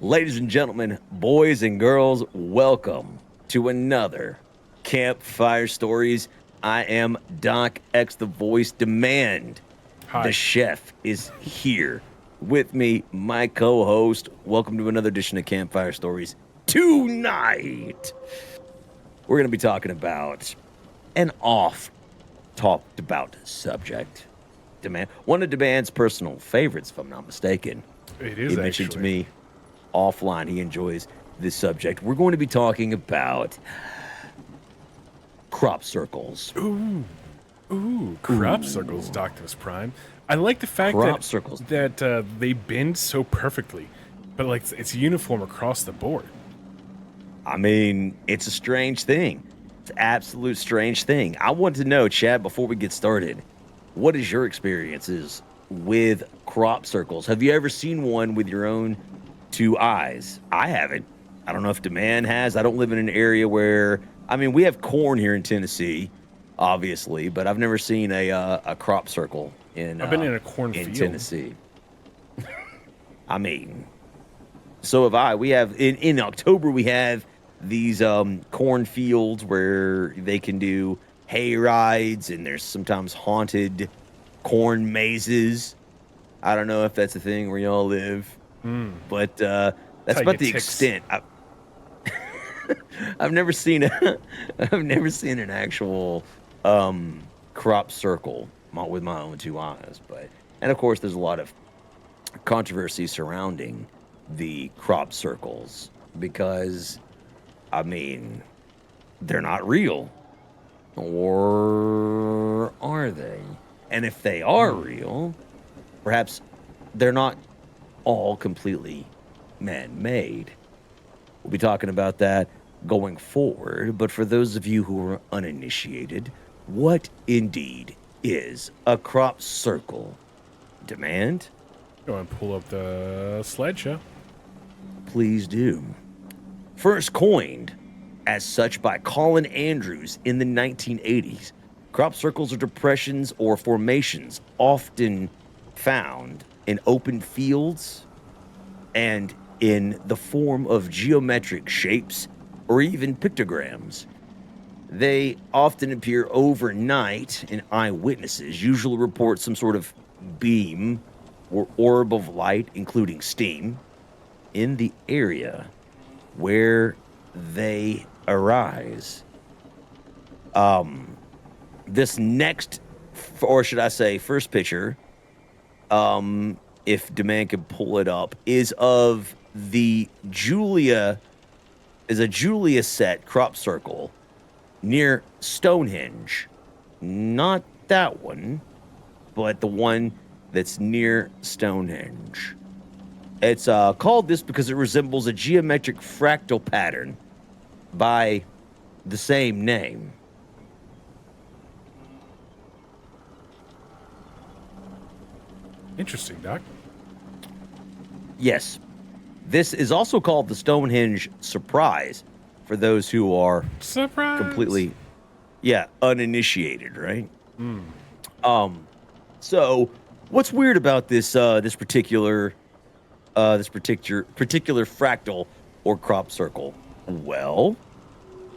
Ladies and gentlemen, boys and girls, welcome to another Campfire Stories. I am Doc X, the voice demand. The Hi. chef is here with me, my co-host. Welcome to another edition of Campfire Stories. Tonight, we're going to be talking about an oft talked about subject. Demand, one of Demand's personal favorites, if I'm not mistaken. It He is mentioned to actually. me offline he enjoys this subject. We're going to be talking about crop circles. Crop circles, Doctus Prime. I like the fact Crop circles. that they bend so perfectly, but like it's uniform across the board. I mean, it's a strange thing. It's an absolute strange thing. I want to know, Chad, before we get started, what is your experiences with crop circles? Have you ever seen one with your own two eyes? I haven't. I don't know if Demand has. I don't live in an area where, I mean, we have corn here in Tennessee, obviously, but I've never seen a crop circle I've been in a in cornfield. Tennessee. I mean, so have I. We have in October we have these cornfields where they can do hay rides, and there's sometimes haunted corn mazes. I don't know if that's a thing where y'all live, but How that's you about get the ticks. extent. I've never seen a I've never seen an actual crop circle with my own two eyes, but and of course there's a lot of controversy surrounding the crop circles because I mean they're not real, or are they? And if they are real, perhaps they're not all completely man-made. We'll be talking about that going forward. But for those of you who are uninitiated, what indeed is a crop circle? Demand? Go and pull up the slideshow. Please do. First coined as such by Colin Andrews in the 1980s, crop circles are depressions or formations often found in open fields and in the form of geometric shapes or even pictograms. They often appear overnight, and eyewitnesses usually report some sort of beam or orb of light, including steam, in the area where they arise. This next, or should I say, first picture, if Demand can pull it up, is of the Julia set crop circle near Stonehenge. Not that one, but the one that's near Stonehenge. It's called this because it resembles a geometric fractal pattern by the same name. Interesting, Doc. Yes, this is also called the Stonehenge Surprise for those who are Surprise! completely, yeah, uninitiated, right? So what's weird about this particular fractal or crop circle? Well,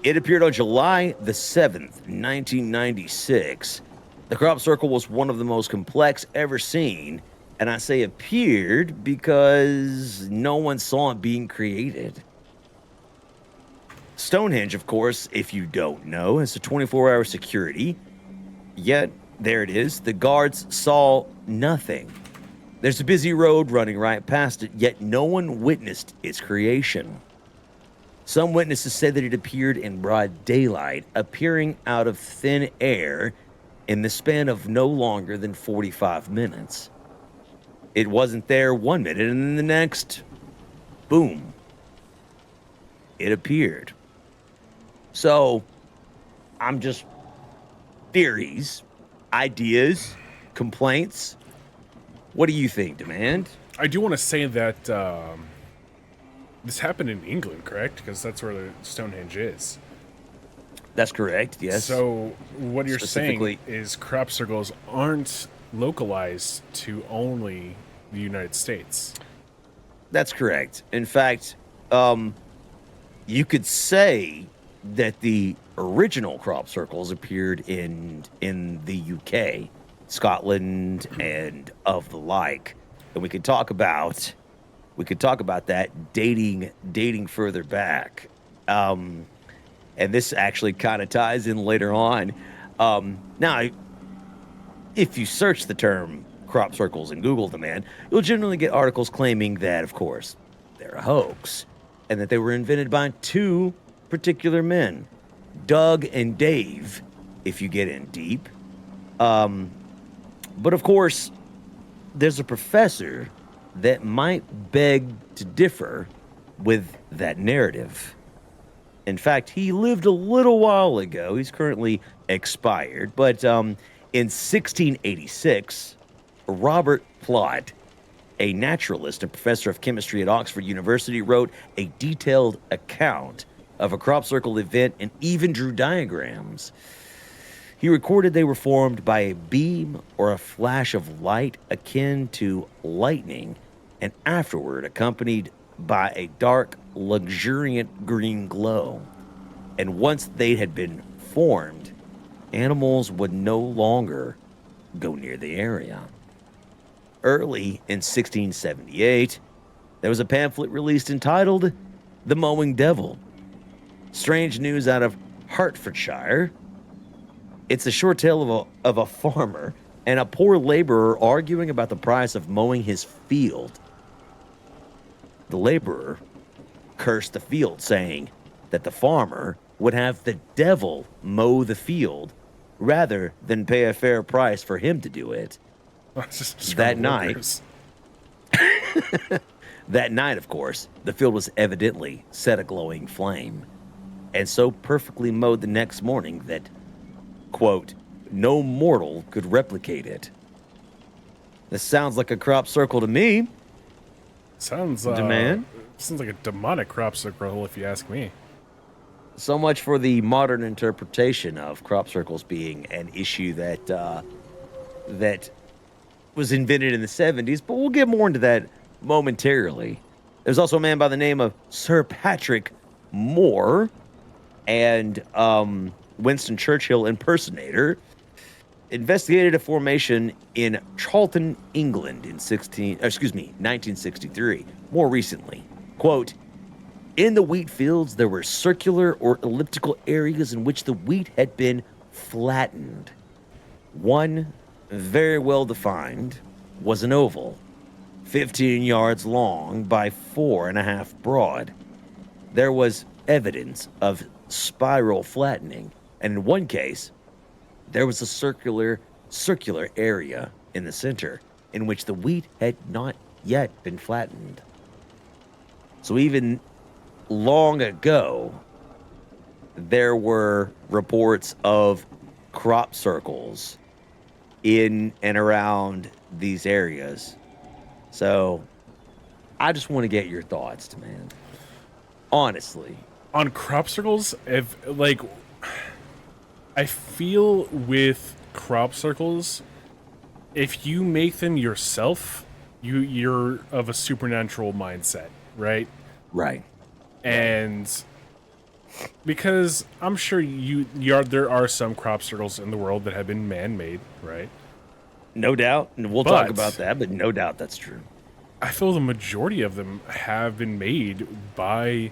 it appeared on July the 7th, 1996. The crop circle was one of the most complex ever seen, and I say appeared because no one saw it being created. Stonehenge, of course, if you don't know, has a 24-hour security. Yet, there it is. The guards saw nothing. There's a busy road running right past it, yet no one witnessed its creation. Some witnesses said that it appeared in broad daylight, appearing out of thin air in the span of no longer than 45 minutes. It wasn't there 1 minute, and then the next, boom, it appeared. So, I'm just theories, ideas, complaints. What do you think, Demand? I do want to say that this happened in England, correct? Because that's where the Stonehenge is. That's correct, yes. So what you're saying Specifically, is crop circles aren't localized to only the United States. That's correct. In fact, you could say that the original crop circles appeared in the UK, Scotland, and of the like. And we could talk about that dating further back. Um, and this actually kind of ties in later on. Now, if you search the term crop circles and Google them, man, you'll generally get articles claiming that, of course, they're a hoax and that they were invented by two particular men, Doug and Dave, if you get in deep. But of course, there's a professor that might beg to differ with that narrative. In fact, he lived a little while ago. He's currently expired, but in 1686, Robert Plot, a naturalist and professor of chemistry at Oxford University, wrote a detailed account of a crop circle event and even drew diagrams. He recorded they were formed by a beam or a flash of light akin to lightning, and afterward accompanied by a dark, luxuriant green glow. And once they had been formed, animals would no longer go near the area. Early in 1678, there was a pamphlet released entitled The Mowing Devil. Strange news out of Hertfordshire. It's a short tale of a farmer and a poor laborer arguing about the price of mowing his field. The laborer cursed the field, saying that the farmer would have the devil mow the field rather than pay a fair price for him to do it. That night, of course, the field was evidently set a glowing flame, and so perfectly mowed the next morning that, quote, no mortal could replicate it. This sounds like a crop circle to me. Sounds sounds like a demonic crop circle, if you ask me. So much for the modern interpretation of crop circles being an issue that was invented in the 70s, but we'll get more into that momentarily. There's also a man by the name of Sir Patrick Moore and Winston Churchill impersonator investigated a formation in Charlton, England in 1963. More recently, quote, in the wheat fields, there were circular or elliptical areas in which the wheat had been flattened. One, very well defined, was an oval, 15 yards long by 4.5 broad. There was evidence of spiral flattening, and in one case, there was a circular area in the center in which the wheat had not yet been flattened. So even long ago, there were reports of crop circles in and around these areas. So I just want to get your thoughts, man. Honestly. On crop circles, I feel with crop circles, if you make them yourself, you're of a supernatural mindset, right? Right. And because I'm sure there are some crop circles in the world that have been man-made, right? No doubt. And we'll talk about that, but no doubt that's true. I feel the majority of them have been made by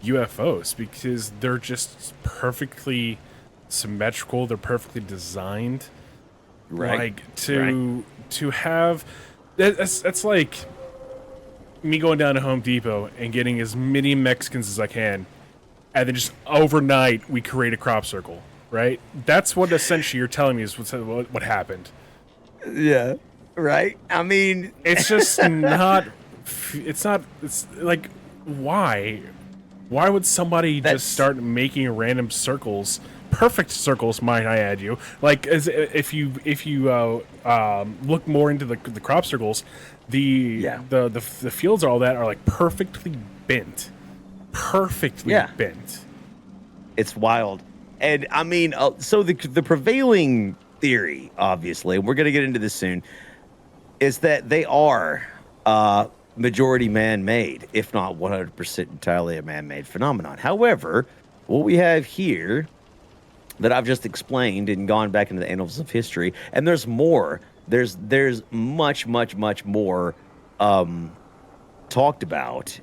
UFOs because they're just perfectly symmetrical. They're perfectly designed. Right. Like to have that's like me going down to Home Depot and getting as many Mexicans as I can, and then just overnight we create a crop circle, right? That's what essentially you're telling me is what happened. Yeah, right. I mean, it's just not. It's like, why? Why would somebody just start making random circles? Perfect circles, might I add you. Like, as if you look more into the crop circles, the fields all that are like perfectly bent, bent. It's wild, and I mean, so the prevailing theory, obviously, and we're gonna get into this soon, is that they are majority man-made, if not 100% entirely a man-made phenomenon. However, what we have here that I've just explained and gone back into the annals of history, and there's more. There's much, much, much more talked about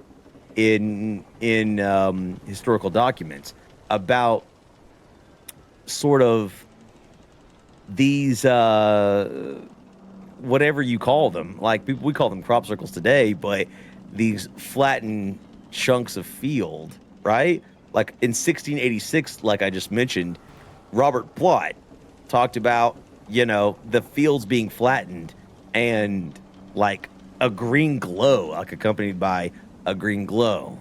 in historical documents about sort of these whatever you call them. Like we call them crop circles today, but these flattened chunks of field, right? Like in 1686, like I just mentioned, Robert Plot talked about, the fields being flattened and like a green glow, like accompanied by a green glow.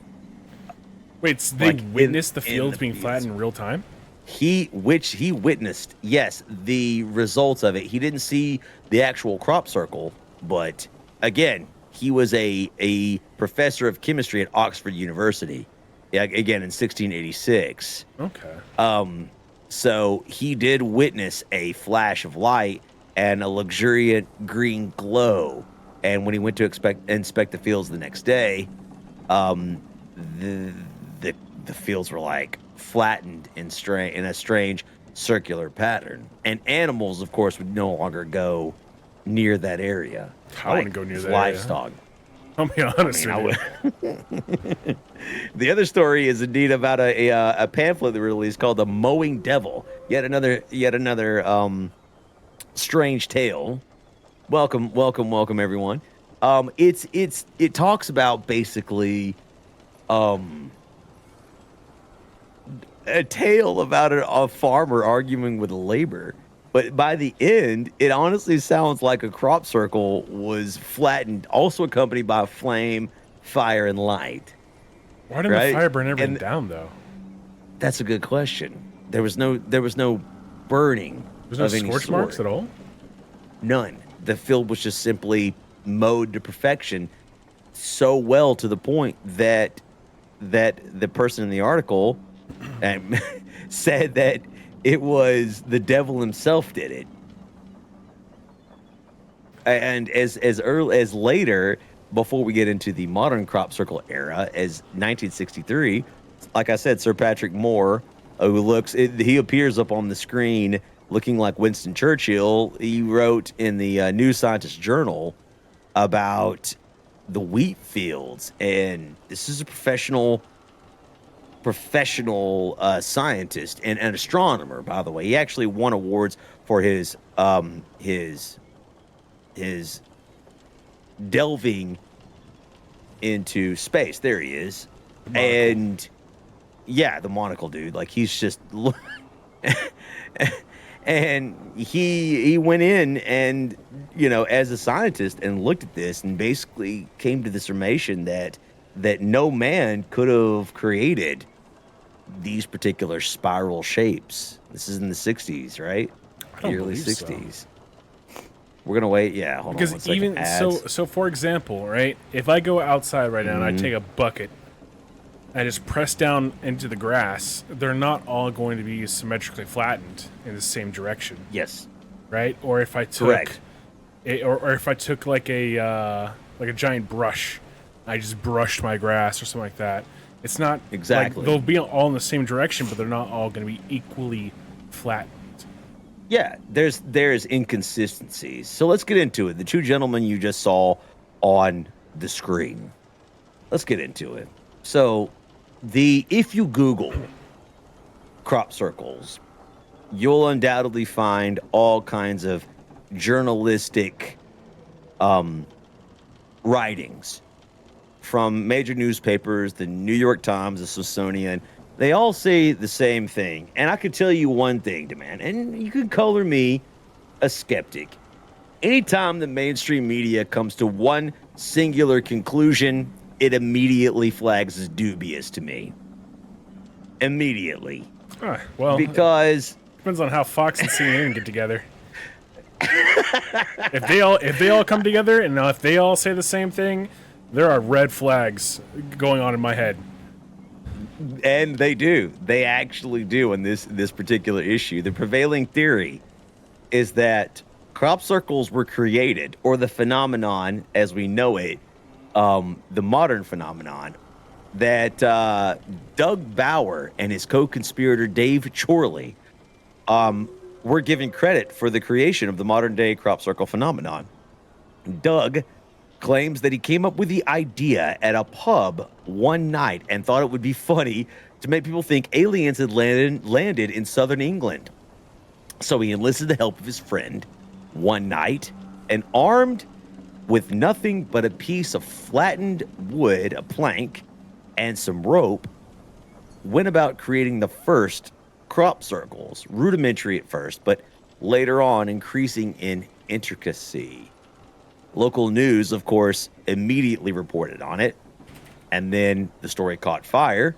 Wait, so they witnessed the fields being flattened in real time? He witnessed, yes, the results of it. He didn't see the actual crop circle, but again, he was a professor of chemistry at Oxford University. Yeah, again in 1686. Okay. So he did witness a flash of light and a luxuriant green glow. And when he went to inspect the fields the next day, the fields were like flattened in a strange circular pattern. And animals, of course, would no longer go near that area. I wouldn't go near that livestock. area. I'll be honest with you. The other story is indeed about a pamphlet that we released called "The Mowing Devil." Yet another strange tale. Welcome, everyone. It talks about basically a tale about a farmer arguing with a labor. But by the end, it honestly sounds like a crop circle was flattened, also accompanied by flame, fire, and light. Why didn't the fire burn everything down, though? That's a good question. There was no burning. There's no scorch marks at all? None. The field was just simply mowed to perfection, so well to the point that the person in the article said that it was the devil himself did it. And as early as later, before we get into the modern crop circle era, as 1963, like I said, Sir Patrick Moore, he appears up on the screen looking like Winston Churchill. He wrote in the New Scientist Journal about the wheat fields, and this is a professional scientist and an astronomer, by the way. He actually won awards for his delving into space. There he is. And yeah, the monocle dude. Like he's just and he went in and, as a scientist and looked at this and basically came to the summation that no man could have created these particular spiral shapes. This is in the 60s, right? I don't early believe 60s. So. We're gonna wait. Yeah, hold on. Because even so, for example, right? If I go outside right now and I take a bucket, I just press down into the grass, they're not all going to be symmetrically flattened in the same direction. Yes. Right? Or if I took, or if I took like a giant brush, I just brushed my grass or something like that. It's not exactly. Like, they'll be all in the same direction, but they're not all going to be equally flattened. Yeah, there's inconsistencies. So let's get into it. The two gentlemen you just saw on the screen. Let's get into it. So, if you Google crop circles, you'll undoubtedly find all kinds of journalistic writings from major newspapers, the New York Times, the Smithsonian. They all say the same thing. And I can tell you one thing, man, and you can color me a skeptic. Anytime the mainstream media comes to one singular conclusion, it immediately flags as dubious to me. Immediately. Well, because depends on how Fox and CNN get together. If they all come together and if they all say the same thing, there are red flags going on in my head. And they do. They actually do in this particular issue. The prevailing theory is that crop circles were created, or the phenomenon as we know it, the modern phenomenon that Doug Bauer and his co-conspirator Dave Chorley were given credit for the creation of the modern-day crop circle phenomenon. Doug claims that he came up with the idea at a pub one night and thought it would be funny to make people think aliens had landed in southern England. So he enlisted the help of his friend one night and, armed with nothing but a piece of flattened wood, a plank, and some rope, went about creating the first crop circles, rudimentary at first, but later on increasing in intricacy. Local news, of course, immediately reported on it, and then the story caught fire,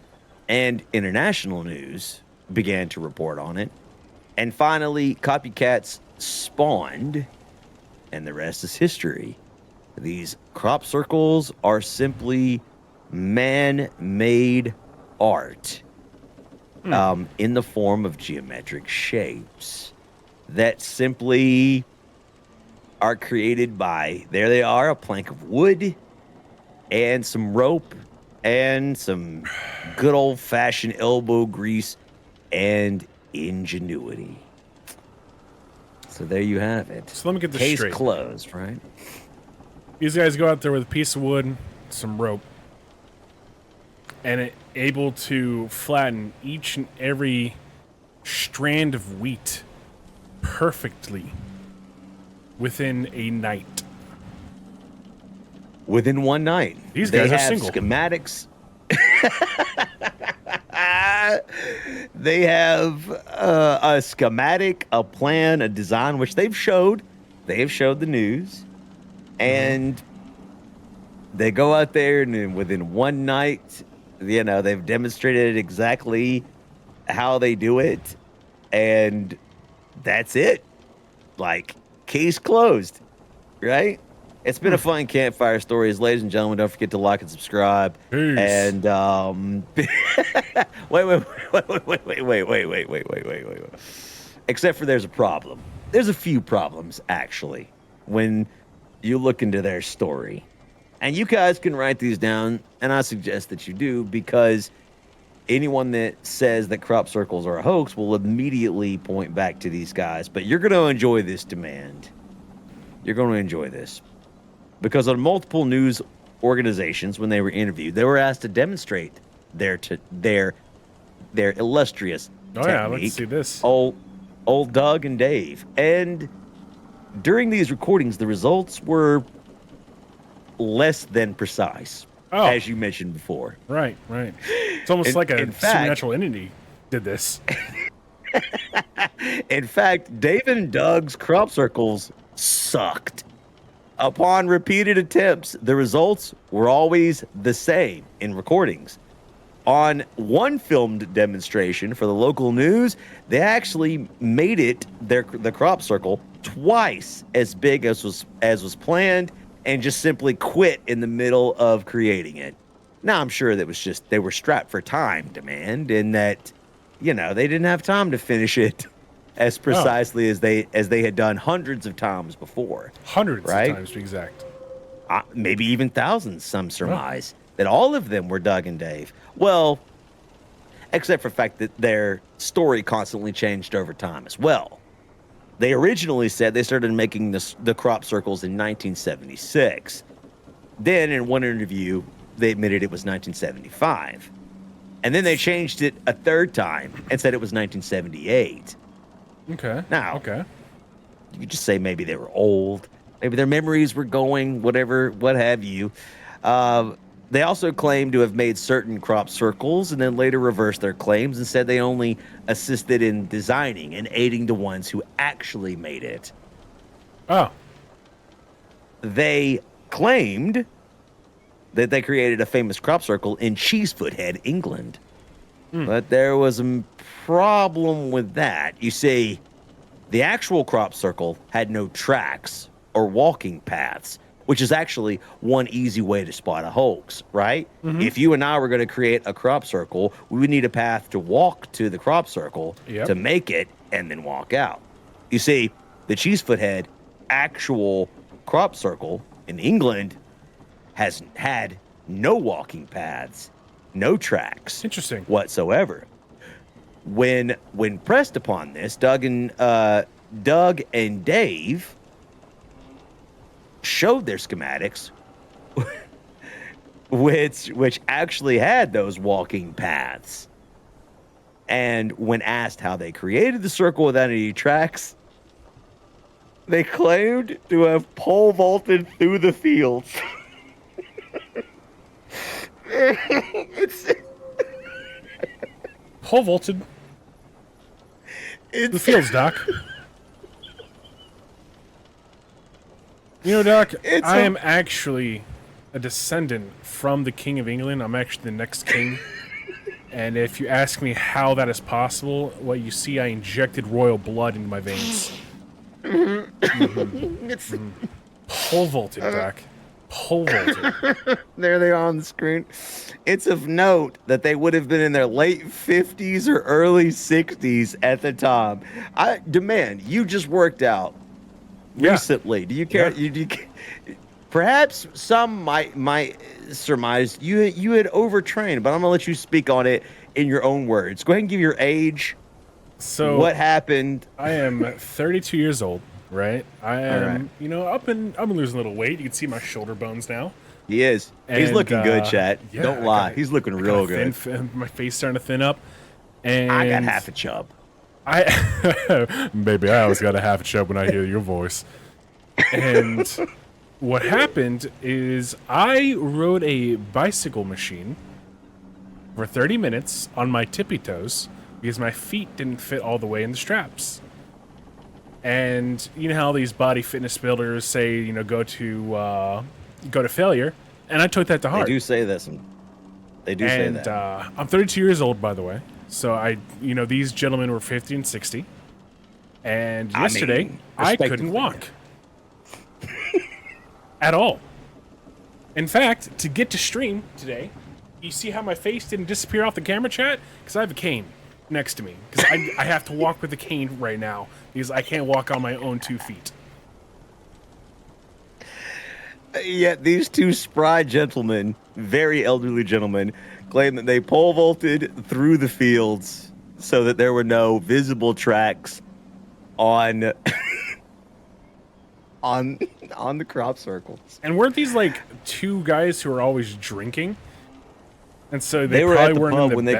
and international news began to report on it, and finally, copycats spawned, and the rest is history. These crop circles are simply man-made art in the form of geometric shapes that simply are created by, there they are, a plank of wood and some rope and some good old-fashioned elbow grease and ingenuity. So there you have it. So let me get this Case straight. closed, right? These guys go out there with a piece of wood, some rope, and able to flatten each and every strand of wheat perfectly within a night. Within one night. These guys they are have single. Schematics. They have a schematic, a plan, a design, which they've showed. They have showed the news. And they go out there, and within one night, they've demonstrated exactly how they do it. And that's it. Like, case closed, right? It's been a fun Campfire Stories. Ladies and gentlemen, don't forget to like and subscribe. Peace. And wait. Except for there's a problem. There's a few problems, actually, when you look into their story. And you guys can write these down, and I suggest that you do, because anyone that says that crop circles are a hoax will immediately point back to these guys. But you're going to enjoy this demand. You're going to enjoy this. Because on multiple news organizations, when they were interviewed, they were asked to demonstrate their illustrious technique. Yeah, let's see this. Old Doug and Dave. And during these recordings, the results were less than precise, as you mentioned before. Right. It's almost like a supernatural entity did this. In fact, Dave and Doug's crop circles sucked. Upon repeated attempts, the results were always the same in recordings. On one filmed demonstration for the local news, they actually made it the crop circle twice as big as was planned, and just simply quit in the middle of creating it. Now, I'm sure that was just they were strapped for time demand, and that they didn't have time to finish it as precisely as they had done hundreds of times before. Hundreds right? of times, to be exact. Maybe even thousands, some surmise. That all of them were Doug and Dave. Well, except for the fact that their story constantly changed over time as well. They originally said they started making the crop circles in 1976. Then, in one interview, they admitted it was 1975. And then they changed it a third time and said it was 1978. Okay. Now, okay. You could just say maybe they were old. Maybe their memories were going, whatever, what have you. They also claimed to have made certain crop circles and then later reversed their claims and said they only assisted in designing and aiding the ones who actually made it. Oh. They claimed that they created a famous crop circle in Cheesefoot Head, England. But there was a problem with that. You see, the actual crop circle had no tracks or walking paths, which is actually one easy way to spot a hoax, right? If you and I were going to create a crop circle, we would need a path to walk to the crop circle to make it and then walk out. You see, the Cheesefoot Head actual crop circle in England has had no walking paths, no tracks Interesting. whatsoever. When pressed upon this, Doug and Dave showed their schematics, which actually had those walking paths. And when asked how they created the circle without any tracks, they claimed to have pole vaulted through the fields. Pole vaulted. The fields, Doc. You know, Doc, I am actually a descendant from the King of England. I'm actually the next king. And if you ask me how that is possible, well, you see, I injected royal blood into my veins. Pole vaulted, Doc. Pole vaulted. There they are on the screen. It's of note that they would have been in their late 50s or early 60s at the time. I demand, you just worked out recently. Do you care? Yeah. Perhaps some might surmise you had overtrained, but I'm gonna let you speak on it in your own words. Go ahead and give your age. So what happened? I am 32 years old, right? I am, right. you know, I'm losing a little weight. You can see my shoulder bones now. He is. He's And, looking good, chat. yeah, Don't lie. He's looking I real got good. my face starting to thin up. And I got half a chub. Baby, I always got a half a chub when I hear your voice. And what happened is I rode a bicycle machine for 30 minutes on my tippy toes because my feet didn't fit all the way in the straps. And you know how these body fitness builders say, you know, go to failure, and I took that to heart. They do say this. They do say that. I'm 32 years old, by the way. So these gentlemen were 50 and 60. And yesterday, I couldn't walk. At all. In fact, to get to stream today, you see how my face didn't disappear off the camera, chat? Because I have a cane next to me. Because I have to walk with a cane right now. Because I can't walk on my own 2 feet. Yet these two spry gentlemen, very elderly gentlemen, claim that they pole vaulted through the fields so that there were no visible tracks on on the crop circles. And weren't these like 2 guys who were always drinking? And so they were at probably the weren't pub in when the they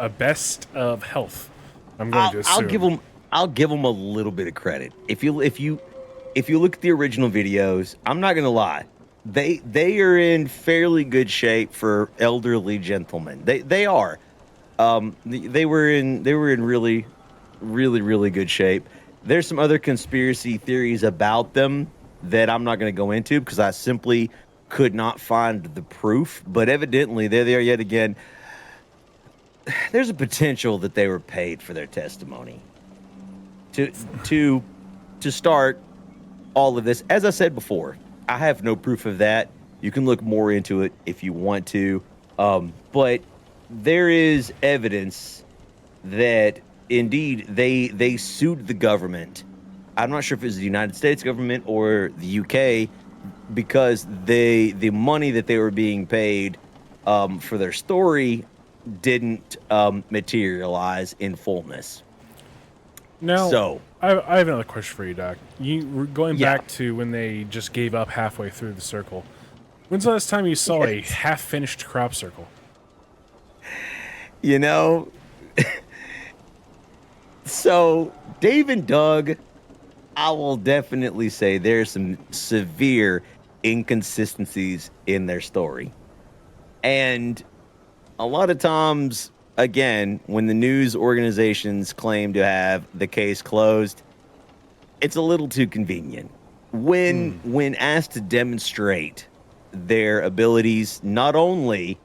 best of health. I'm going to assume. I'll give them a little bit of credit. If you look at the original videos, I'm not gonna lie, they are in fairly good shape for elderly gentlemen. They are. They were in really good shape. There's some other conspiracy theories about them that I'm not going to go into because I simply could not find the proof. But evidently, there they are yet again. There's a potential that they were paid for their testimony to start all of this. As I said before, I have no proof of that. You can look more into it if you want to. But there is evidence that indeed they sued the government. I'm not sure if it was the United States government or the UK because the money that they were being paid for their story didn't materialize in fullness. Now, So I have another question for you, Doc. You were going back to when they just gave up halfway through the circle. When's the last time you saw a half-finished crop circle? You know, so Dave and Doug, I will definitely say there's some severe inconsistencies in their story. And a lot of times, again, when the news organizations claim to have the case closed, it's a little too convenient. When asked to demonstrate their abilities, not only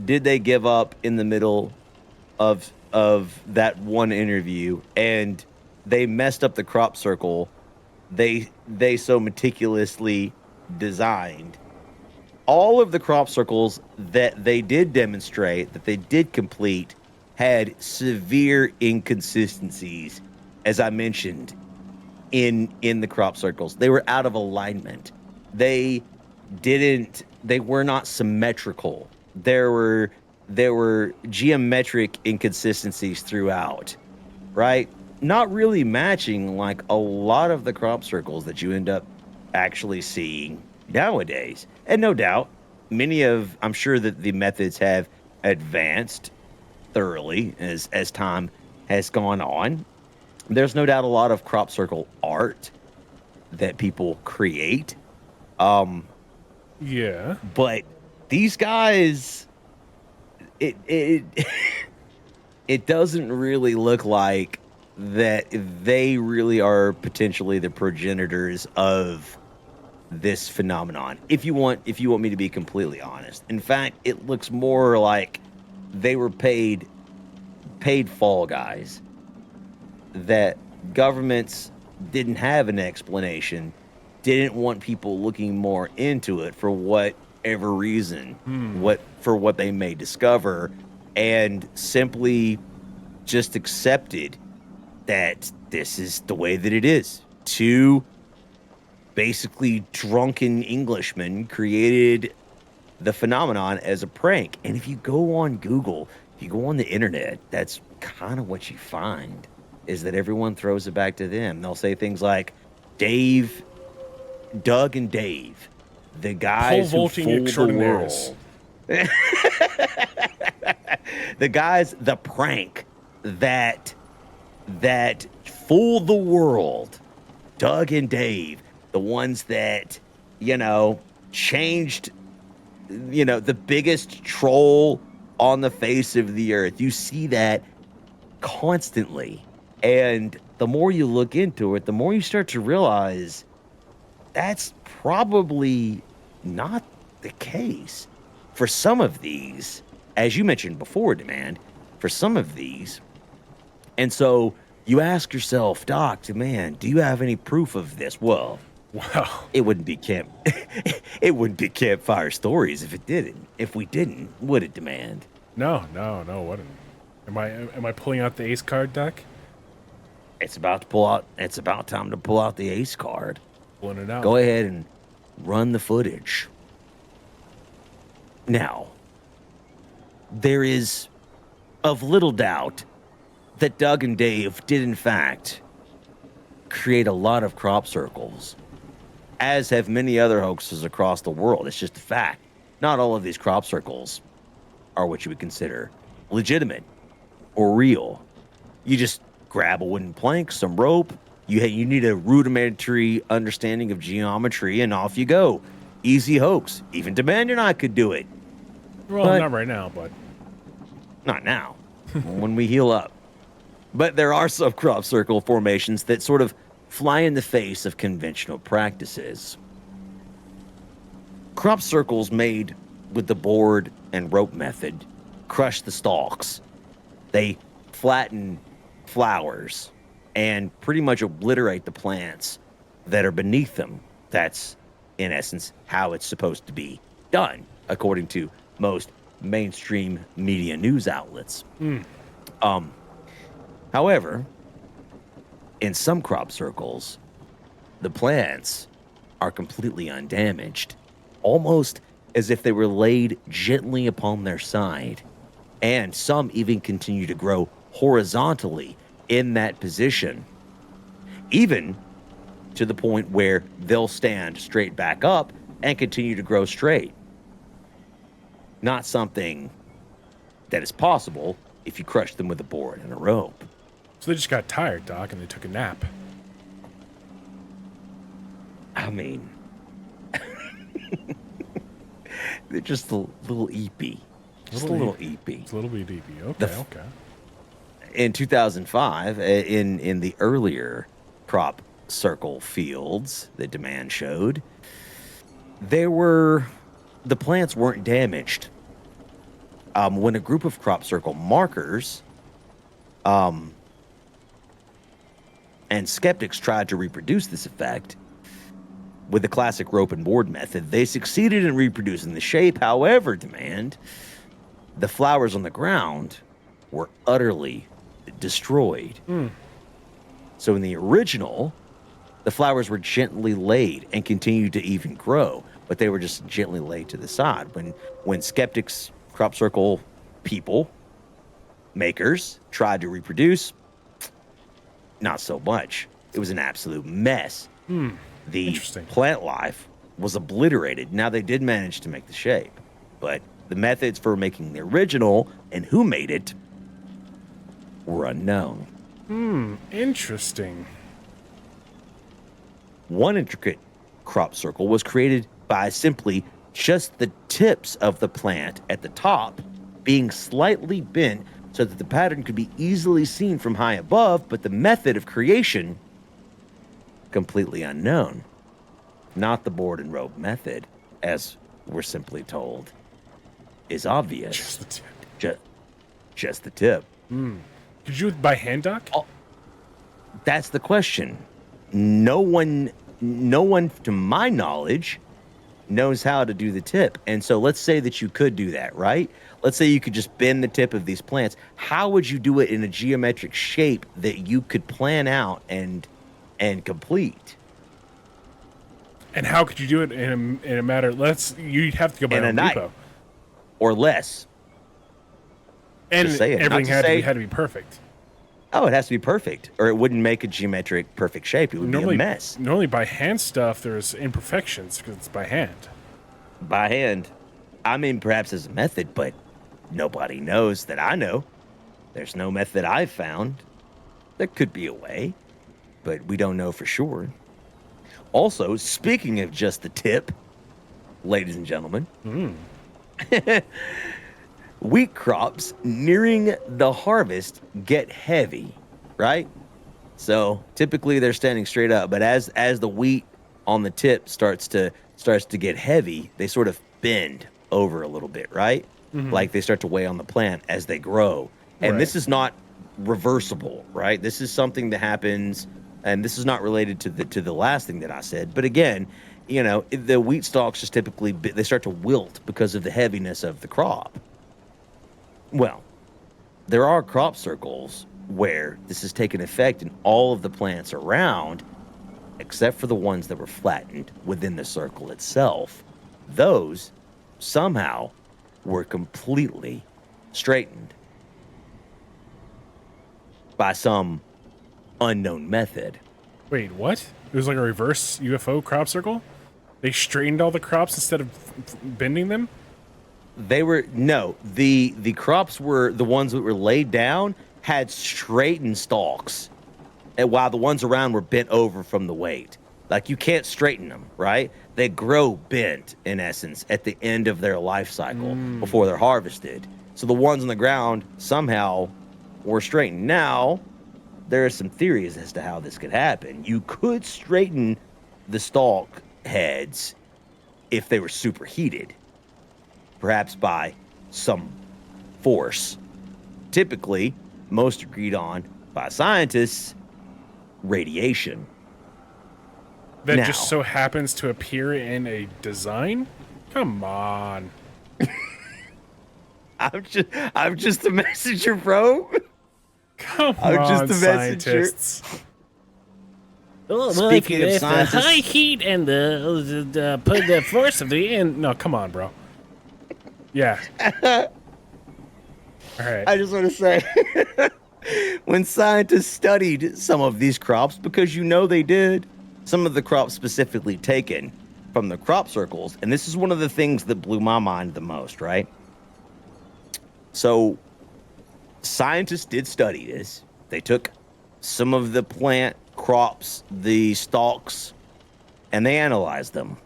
did they give up in the middle of that one interview and they messed up the crop circle they so meticulously designed. All of the crop circles that they did demonstrate, that they did complete, had severe inconsistencies, as I mentioned, in the crop circles. They were out of alignment. They they were not symmetrical. There were geometric inconsistencies throughout, right? Not really matching like a lot of the crop circles that you end up actually seeing nowadays. And no doubt, I'm sure that the methods have advanced thoroughly as time has gone on. There's no doubt a lot of crop circle art that people create. Yeah. But these guys, it it doesn't really look like that they really are potentially the progenitors of this phenomenon. If you want me to be completely honest. In fact, it looks more like they were paid fall guys, that governments didn't have an explanation, didn't want people looking more into it for whatever reason, what they may discover, and simply just accepted that this is the way that it is. Two basically drunken Englishmen created the phenomenon as a prank. And if you go on Google, if you go on the internet, that's kind of what you find, is that everyone throws it back to them. They'll say things like Doug and Dave, the guys who fooled the world. The guys, the prank that fooled the world. Doug and Dave, the ones that, changed, the biggest troll on the face of the earth. You see that constantly. And the more you look into it, the more you start to realize that's probably not the case for some of these, as you mentioned before, Demand, for some of these. And so you ask yourself, Doc, Demand, do you have any proof of this? Well, wow, it wouldn't be Campfire Stories if it didn't. If we didn't, would it, Demand? No, wouldn't. Am I pulling out the ace card deck? It's about time to pull out the ace card. Pulling it out. Go ahead and run the footage. Now, there is of little doubt that Doug and Dave did in fact create a lot of crop circles, as have many other hoaxes across the world. It's just a fact. Not all of these crop circles are what you would consider legitimate or real. You just grab a wooden plank, some rope, you need a rudimentary understanding of geometry, and off you go. Easy hoax. Even Demand and I could do it. Well, but not right now, but... Not now. When we heal up. But there are some crop circle formations that sort of fly in the face of conventional practices. Crop circles made with the board and rope method crush the stalks. They flatten flowers and pretty much obliterate the plants that are beneath them. That's, in essence, how it's supposed to be done, according to most mainstream media news outlets. However, in some crop circles, the plants are completely undamaged, almost as if they were laid gently upon their side, and some even continue to grow horizontally in that position, even to the point where they'll stand straight back up and continue to grow straight. Not something that is possible if you crush them with a board and a rope. So they just got tired, Doc, and they took a nap. I mean, they're just a little eepy. Just a little eepy. It's a little bit eepy. Okay. In 2005, in the earlier crop circle fields that Demand showed, the plants weren't damaged. When a group of crop circle markers and skeptics tried to reproduce this effect with the classic rope and board method, they succeeded in reproducing the shape. However, Demand, the flowers on the ground were utterly destroyed. So in the original, the flowers were gently laid and continued to even grow. but they were just gently laid to the side. When skeptics, crop circle people, makers tried to reproduce, not so much. It was an absolute mess. The Interesting. plant life was obliterated. Now they did manage to make the shape, but the methods for making the original and who made it were unknown. Interesting. One intricate crop circle was created by simply just the tips of the plant at the top being slightly bent so that the pattern could be easily seen from high above, but the method of creation completely unknown. Not the board and rope method, as we're simply told, is obvious. Just the tip. Just the tip. Could you do it by hand, Doc? That's the question. No one, to my knowledge, knows how to do the tip. And so let's say that you could do that, right? Let's say you could just bend the tip of these plants. How would you do it in a geometric shape that you could plan out and complete? And how could you do it in a matter? You'd have to go by In a Home night. Depot. Or less. And Just saying, everything not to say- had to be perfect. Oh, it has to be perfect, or it wouldn't make a geometric perfect shape. It would be a mess. Normally by hand stuff, there's imperfections because it's by hand. By hand. I mean, perhaps as a method, but nobody knows that I know. There's no method I've found. There could be a way, but we don't know for sure. Also, speaking of just the tip, ladies and gentlemen, wheat crops nearing the harvest get heavy, right? So typically they're standing straight up, but as the wheat on the tip starts to get heavy, they sort of bend over a little bit, right? Like they start to weigh on the plant as they grow. And this is not reversible, right? This is something that happens, and this is not related to the last thing that I said. But again, you know, the wheat stalks just typically they start to wilt because of the heaviness of the crop. Well, there are crop circles where this has taken effect in all of the plants around, except for the ones that were flattened within the circle itself. Those somehow were completely straightened by some unknown method. Wait, what? It was like a reverse UFO crop circle? They straightened all the crops instead of bending them? The crops were the ones that were laid down had straightened stalks, and while the ones around were bent over from the weight. Like, you can't straighten them, right? They grow bent, in essence, at the end of their life cycle before they're harvested. So the ones on the ground somehow were straightened. Now, there are some theories as to how this could happen. You could straighten the stalk heads if they were superheated, perhaps by some force. Typically, most agreed on by scientists, radiation. That Now, just so happens to appear in a design? Come on. I'm just a messenger, bro. Come I'm on, just the messenger. scientists. Speaking of if scientists- the high heat and the put the force of the end. No, come on, bro. Yeah. All right. I just want to say, when scientists studied some of these crops, because you know they did, some of the crops specifically taken from the crop circles, and this is one of the things that blew my mind the most, right? So, scientists did study this. They took some of the plant crops, the stalks, and they analyzed them.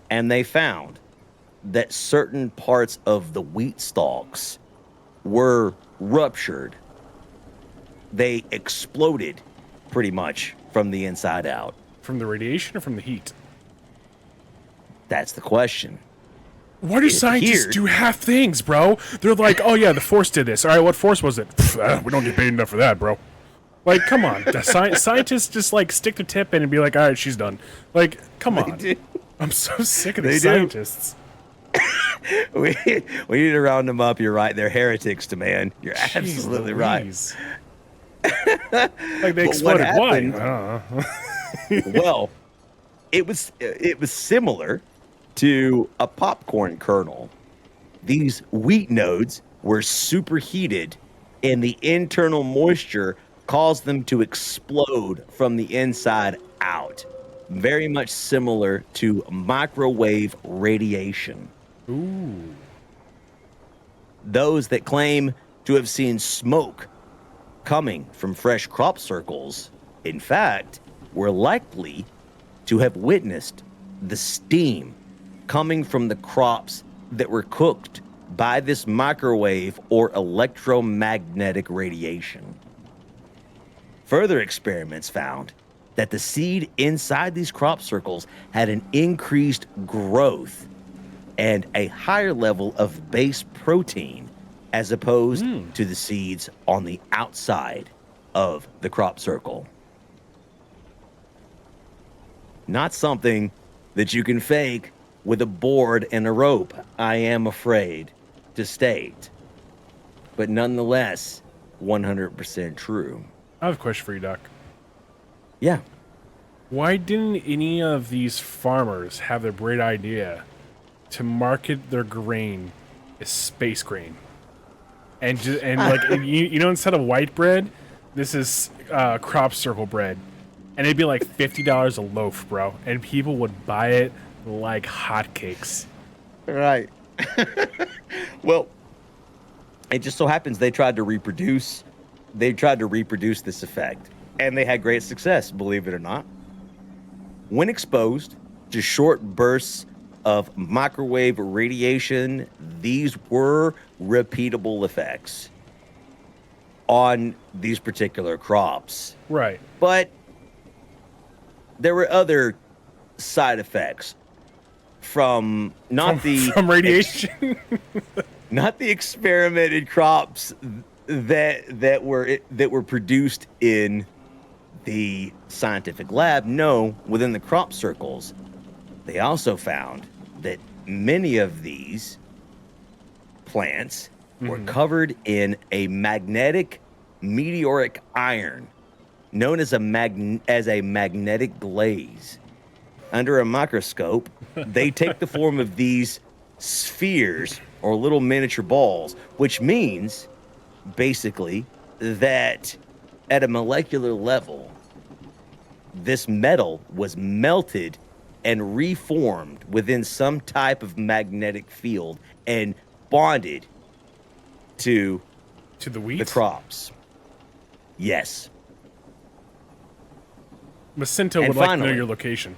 And they found that certain parts of the wheat stalks were ruptured. They exploded pretty much from the inside out. From the radiation or from the heat? That's the question. Why do scientists appeared- do half things, bro? They're like, oh yeah, the force did this. All right, what force was it? We don't get paid enough for that, bro. Like, come on. The scientists just like stick their tip in and be like, all right, she's done. Like, come on. do. I'm so sick of They these do. scientists. We need to round them up. You're right. They're heretics to man. You're Jeez absolutely right. Louise. Like they But what exploded. Why? happened- I don't know. Well, it was similar to a popcorn kernel. These wheat nodes were superheated, and the internal moisture caused them to explode from the inside out. Very much similar to microwave radiation. Ooh. Those that claim to have seen smoke coming from fresh crop circles, in fact, were likely to have witnessed the steam coming from the crops that were cooked by this microwave or electromagnetic radiation. Further experiments found that the seed inside these crop circles had an increased growth and a higher level of base protein as opposed to the seeds on the outside of the crop circle. Not something that you can fake with a board and a rope, I am afraid to state. But nonetheless, 100% true. I have a question for you, Doc. Yeah. Why didn't any of these farmers have the great idea to market their grain as space grain? And instead of white bread, this is crop circle bread. And it'd be like $50 a loaf, bro. And people would buy it like hotcakes. Right. Well, it just so happens they tried to reproduce this effect, and they had great success, believe it or not. When exposed to short bursts of microwave radiation, these were repeatable effects on these particular crops. Right. But there were other side effects from radiation. not the experimented crops that were produced in the scientific lab. No, within the crop circles, they also found that many of these plants were covered in a magnetic meteoric iron known as a magnetic glaze. Under a microscope, they take the form of these spheres or little miniature balls, which means basically that at a molecular level, this metal was melted and reformed within some type of magnetic field and bonded to the wheat? The crops. Yes. Macinto would like to know your location.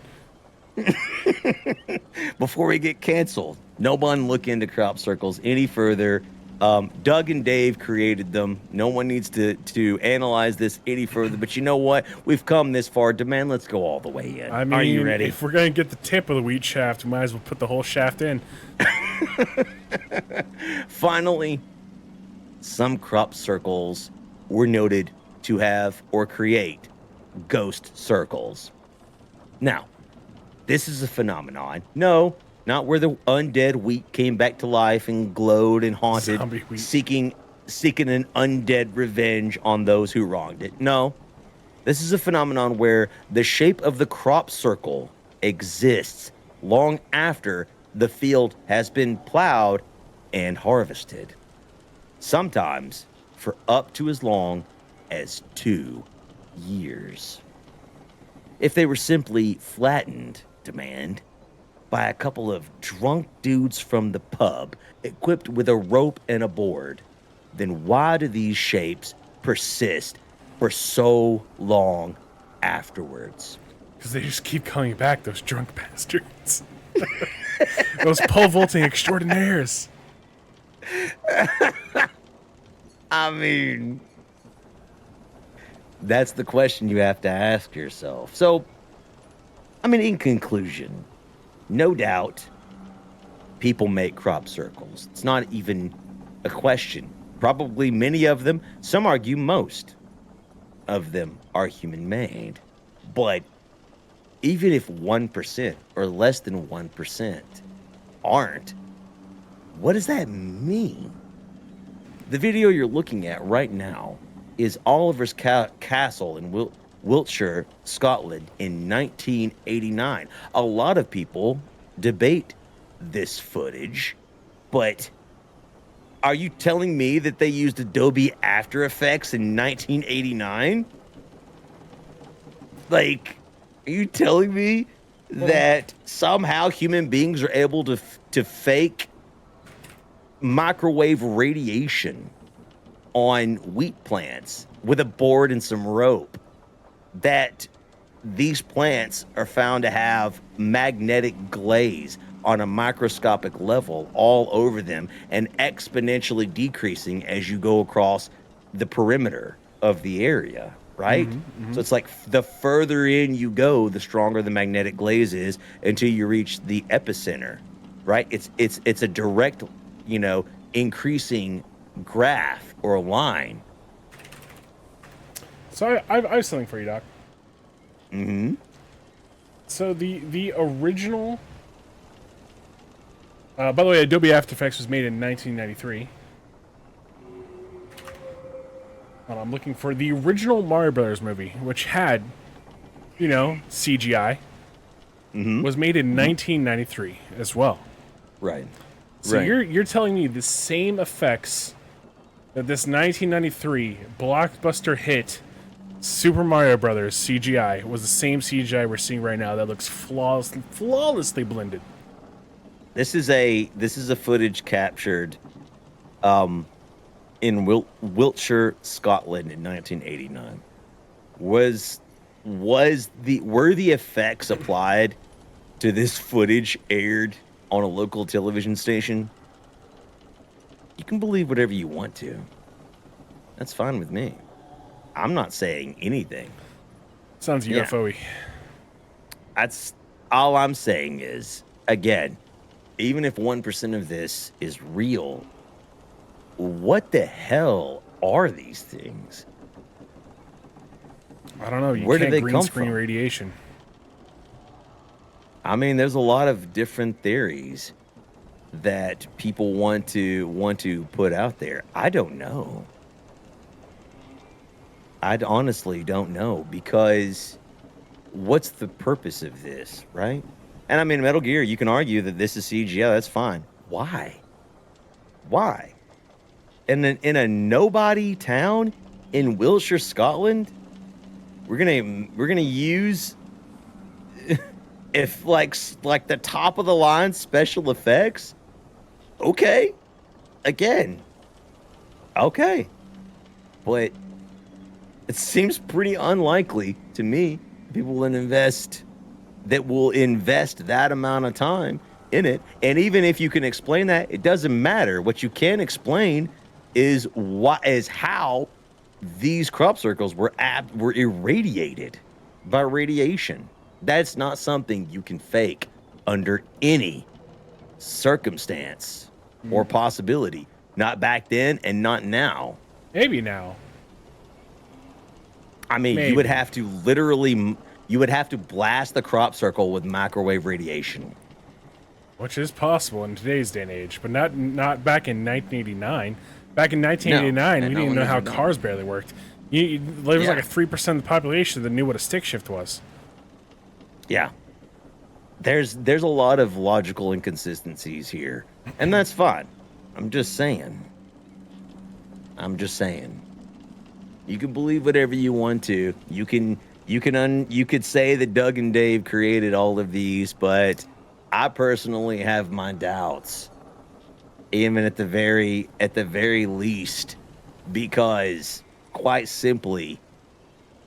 Before we get canceled, no one look into crop circles any further. Doug and Dave created them. No one needs to analyze this any further. But you know what? We've come this far. Demand, let's go all the way in. I mean, are you ready? If we're going to get the tip of the wheat shaft, we might as well put the whole shaft in. Finally, some crop circles were noted to have or create ghost circles. Now, this is a phenomenon. No, not where the undead wheat came back to life and glowed and haunted, seeking an undead revenge on those who wronged it. No, this is a phenomenon where the shape of the crop circle exists long after the field has been plowed and harvested. Sometimes for up to as long as 2 years. If they were simply flattened, Demand, by a couple of drunk dudes from the pub equipped with a rope and a board, then why do these shapes persist for so long afterwards? Because they just keep coming back, those drunk bastards. Those pole vaulting extraordinaires. I mean, that's the question you have to ask yourself. So, I mean, in conclusion, no doubt people make crop circles. It's not even a question. Probably many of them, some argue most of them are human-made. But even if 1% or less than 1% aren't, what does that mean? The video you're looking at right now is Oliver's Castle in Wiltshire, Scotland in 1989. A lot of people debate this footage, but are you telling me that they used Adobe After Effects in 1989? Like, are you telling me that somehow human beings are able to fake microwave radiation on wheat plants with a board and some rope, that these plants are found to have magnetic glaze on a microscopic level all over them and exponentially decreasing as you go across the perimeter of the area, right? So it's like the further in you go, the stronger the magnetic glaze is until you reach the epicenter, right? It's a direct, increasing graph or a line. So I have something for you, Doc. Mm-hmm. So the original, by the way, Adobe After Effects was made in 1993. I'm looking for the original Mario Brothers movie, which had, CGI. Was made in 1993 as well. Right. So you're telling me the same effects that this 1993 blockbuster hit Super Mario Brothers CGI was the same CGI we're seeing right now that looks flawlessly blended. This is a footage captured in Wiltshire, Scotland in 1989. Were the effects applied to this footage aired on a local television station? You can believe whatever you want to. That's fine with me. I'm not saying anything. Sounds UFO-y. That's all I'm saying is, again, even if 1% of this is real, what the hell are these things? I don't know. You Where do can't they green come screen from? radiation. I mean, there's a lot of different theories that people want to put out there. I don't know. I honestly don't know, because what's the purpose of this, right? And I mean, Metal Gear, you can argue that this is CGI. That's fine. Why? Why? In a nobody town in Wiltshire, Scotland, we're gonna use if like the top of the line special effects. Okay, again, okay, but it seems pretty unlikely to me people will invest that amount of time in it. And even if you can explain that, it doesn't matter. What you can explain is how these crop circles were irradiated by radiation. That's not something you can fake under any circumstance or possibility. Not back then and not now. Maybe now. I mean, Maybe. you would have to blast the crop circle with microwave radiation. Which is possible in today's day and age, but not back in 1989. Back in 1989, we didn't even know how cars barely worked. There was like a 3% of the population that knew what a stick shift was. Yeah. There's a lot of logical inconsistencies here, and that's fine. I'm just saying. You can believe whatever you want to. You could say that Doug and Dave created all of these, but I personally have my doubts. Even at the very least, because quite simply,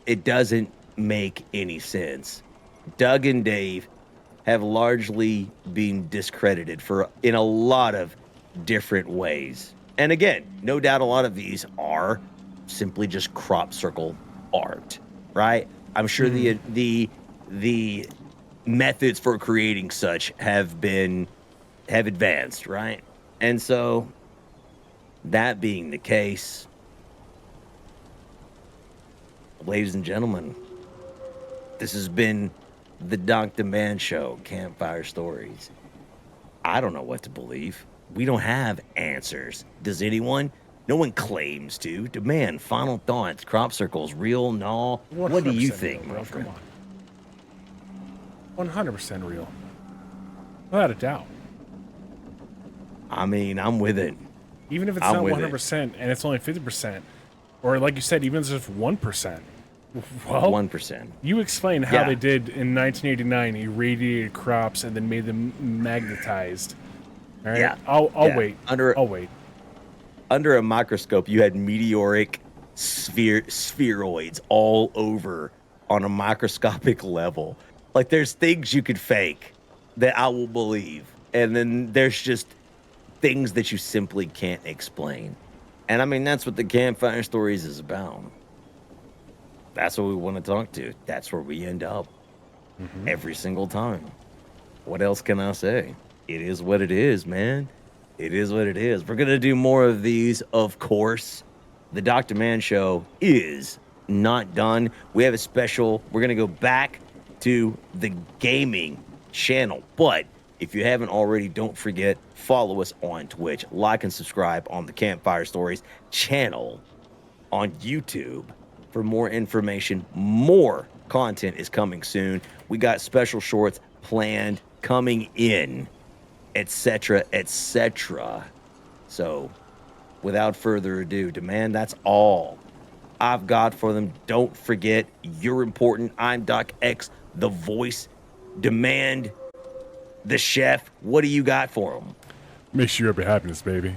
it doesn't make any sense. Doug and Dave have largely been discredited in a lot of different ways. And again, no doubt a lot of these are simply just crop circle art, right? I'm sure the methods for creating such have advanced, right? And so, that being the case, ladies and gentlemen, this has been the Dr. Man Show, Campfire Stories. I don't know what to believe. We don't have answers. Does anyone? No one claims to. Demand final thoughts. Crop circles, real? No. What do you think, real, my bro? friend? Come on. 100% real. Without a doubt. I mean, I'm with it. Even if it's I'm not with it. 100% and it's only 50%, or like you said, even if it's just 1%. Well, 1%. you explained how Yeah. they did in 1989, irradiated crops and then made them magnetized. All right, Yeah. I'll Yeah. wait. Under I'll wait. under a microscope, you had meteoric spheroids all over on a microscopic level. Like there's things you could fake that I will believe, and then there's just things that you simply can't explain. And I mean, that's what the Campfire Stories is about. That's what we want to talk to. That's where we end up every single time. What else can I say? It is what it is, man. It is what it is. We're going to do more of these, of course. The Dr. Man Show is not done. We have a special. We're going to go back to the gaming channel. But if you haven't already, don't forget, follow us on Twitch. Like and subscribe on the Campfire Stories channel on YouTube for more information. More content is coming soon. We got special shorts planned coming in, etc., etc. So, without further ado, Demand, that's all I've got for them. Don't forget, you're important. I'm Doc X, the voice. Demand, the chef. What do you got for them? Make sure you're up your happiness, baby.